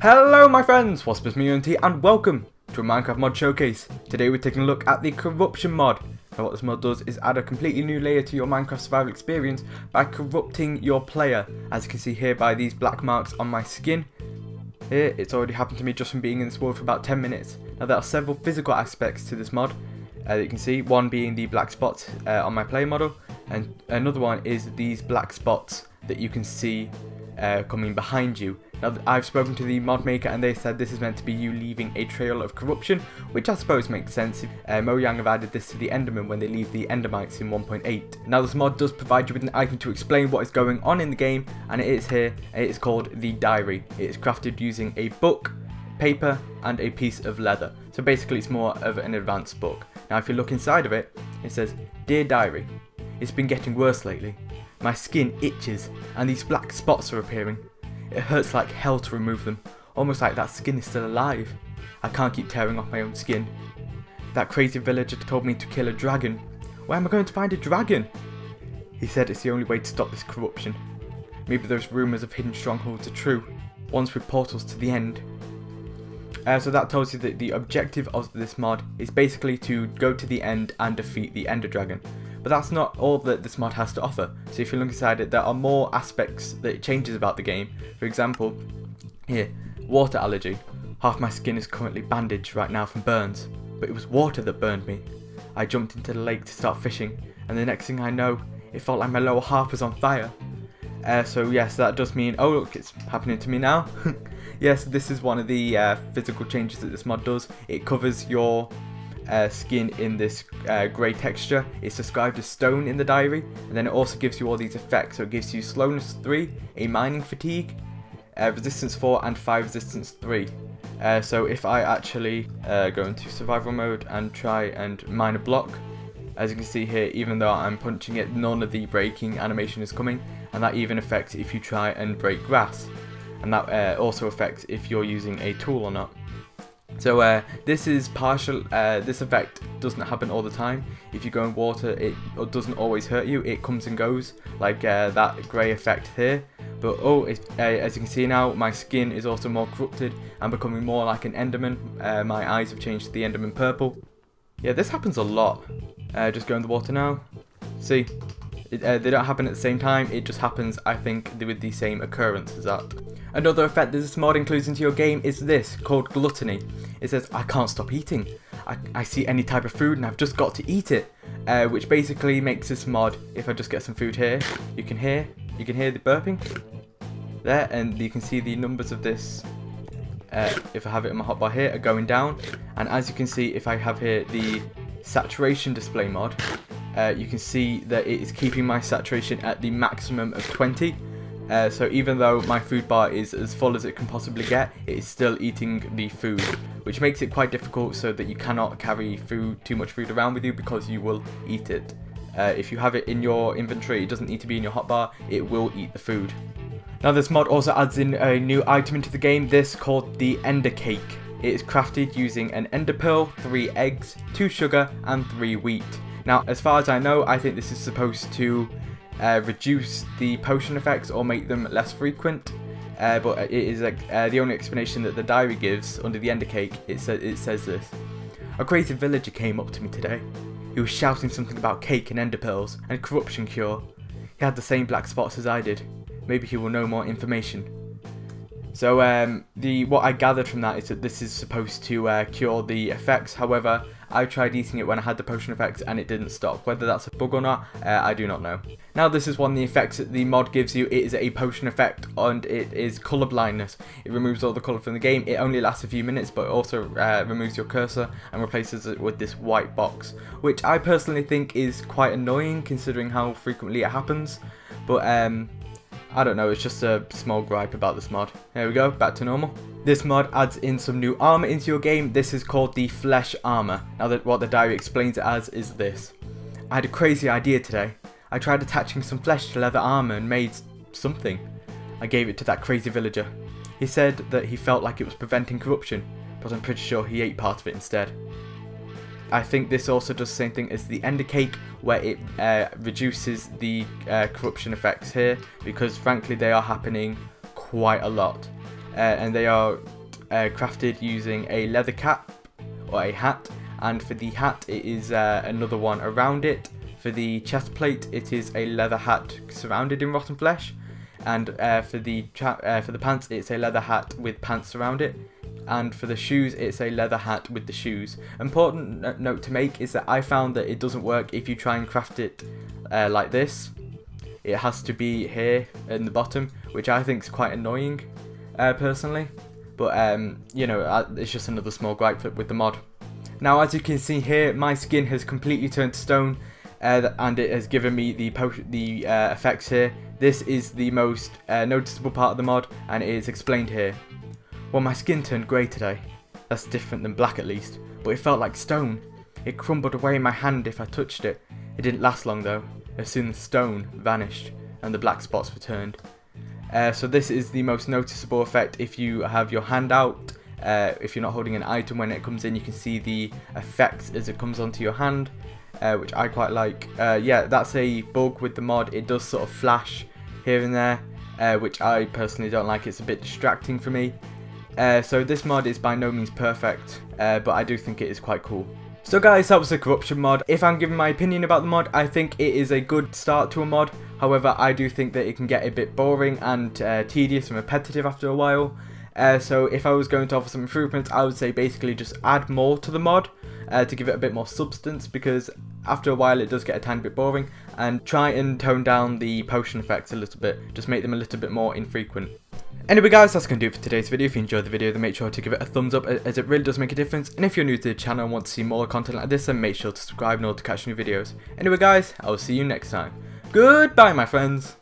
Hello my friends, what's up, it's me Untitled and welcome to a Minecraft mod showcase. Today we're taking a look at the corruption mod. Now what this mod does is add a completely new layer to your Minecraft survival experience by corrupting your player. As you can see here by these black marks on my skin. Here, it's already happened to me just from being in this world for about 10 minutes. Now there are several physical aspects to this mod. You can see one being the black spots on my player model, and another one is these black spots that you can see coming behind you. Now I've spoken to the mod maker and they said this is meant to be you leaving a trail of corruption, which I suppose makes sense. Mojang have added this to the Endermen when they leave the Endermites in 1.8. Now this mod does provide you with an item to explain what is going on in the game, and it is here. It is called the diary. It is crafted using a book, paper and a piece of leather. So basically it's more of an advanced book. Now if you look inside of it, it says, "Dear diary, it's been getting worse lately. My skin itches and these black spots are appearing. It hurts like hell to remove them, almost like that skin is still alive. I can't keep tearing off my own skin. That crazy villager told me to kill a dragon. Where am I going to find a dragon? He said it's the only way to stop this corruption. Maybe those rumours of hidden strongholds are true, ones with portals to the end." So that tells you that the objective of this mod is basically to go to the end and defeat the Ender Dragon. But that's not all that this mod has to offer. So if you look inside it, there are more aspects that it changes about the game. For example, here, water allergy. Half my skin is currently bandaged right now from burns, but it was water that burned me. I jumped into the lake to start fishing, and the next thing I know, it felt like my lower half was on fire. So yes, that does mean, oh look, it's happening to me now. Yes, this is one of the physical changes that this mod does. It covers your skin in this grey texture. It's described as stone in the diary, and then it also gives you all these effects. So it gives you slowness 3, a mining fatigue, resistance 4 and 5 resistance 3. So if I actually go into survival mode and try and mine a block, as you can see here, even though I'm punching it, none of the breaking animation is coming, and that even affects if you try and break grass, and that also affects if you're using a tool or not. So this is partial. This effect doesn't happen all the time. If you go in water, it doesn't always hurt you. It comes and goes, like that grey effect here. But as you can see now, my skin is also more corrupted and becoming more like an Enderman. My eyes have changed to the Enderman purple. Yeah, this happens a lot. Just go in the water now. See, they don't happen at the same time. It just happens, I think, with the same occurrence as that. Another effect that this mod includes into your game is this, called Gluttony. It says, "I can't stop eating. I see any type of food and I've just got to eat it." Which basically makes this mod, if I just get some food here, you can hear the burping there, and you can see the numbers of this. If I have it in my hotbar here, are going down, and as you can see, if I have here the saturation display mod, you can see that it is keeping my saturation at the maximum of 20. So even though my food bar is as full as it can possibly get, it is still eating the food, which makes it quite difficult, so that you cannot carry too much food around with you, because you will eat it. If you have it in your inventory, it doesn't need to be in your hotbar, it will eat the food. Now this mod also adds in a new item into the game, this called the Ender Cake. It is crafted using an ender pearl, 3 eggs, 2 sugar and 3 wheat. Now as far as I know, I think this is supposed to reduce the potion effects or make them less frequent, but it is the only explanation that the diary gives under the Ender Cake. It says this: "A crazy villager came up to me today. He was shouting something about cake and ender pearls and corruption cure. He had the same black spots as I did. Maybe he will know more information." So what I gathered from that is that this is supposed to cure the effects. However, I tried eating it when I had the potion effects and it didn't stop. Whether that's a bug or not, I do not know. Now this is one of the effects that the mod gives you. It is a potion effect, and it is colour blindness. It removes all the colour from the game. It only lasts a few minutes, but it also removes your cursor and replaces it with this white box, which I personally think is quite annoying considering how frequently it happens. But I don't know, it's just a small gripe about this mod. There we go, back to normal. This mod adds in some new armor into your game. This is called the flesh armor. Now what the diary explains it as is this: "I had a crazy idea today. I tried attaching some flesh to leather armor and made something. I gave it to that crazy villager. He said that he felt like it was preventing corruption, but I'm pretty sure he ate part of it instead." I think this also does the same thing as the Ender Cake, where it reduces the corruption effects here, because frankly they are happening quite a lot. and they are crafted using a leather cap or a hat, and for the hat it is another one around it. For the chest plate it is a leather hat surrounded in rotten flesh, and for the pants it's a leather hat with pants around it, and for the shoes it's a leather hat with the shoes. Important note to make is that I found that it doesn't work if you try and craft it like this. It has to be here in the bottom, which I think is quite annoying personally, but you know, it's just another small gripe with the mod. Now, as you can see here, my skin has completely turned to stone, and it has given me the effects here. This is the most noticeable part of the mod, and it is explained here. Well, my skin turned grey today. That's different than black at least, but it felt like stone. It crumbled away in my hand if I touched it. It didn't last long though. As soon as the stone vanished and the black spots returned. So this is the most noticeable effect if you have your hand out. If you're not holding an item when it comes in, you can see the effects as it comes onto your hand, which I quite like. Yeah, that's a bug with the mod. It does sort of flash here and there, which I personally don't like. It's a bit distracting for me. So this mod is by no means perfect, but I do think it is quite cool. So guys, that was the corruption mod. If I'm giving my opinion about the mod, I think it is a good start to a mod. However, I do think that it can get a bit boring and tedious and repetitive after a while. So if I was going to offer some improvements, I would say basically just add more to the mod to give it a bit more substance, because after a while it does get a tiny bit boring, and try and tone down the potion effects a little bit, just make them a little bit more infrequent. Anyway guys, that's going to do it for today's video. If you enjoyed the video, then make sure to give it a thumbs up, as it really does make a difference. And if you're new to the channel and want to see more content like this, then make sure to subscribe in order to catch new videos. Anyway guys, I will see you next time. Goodbye my friends.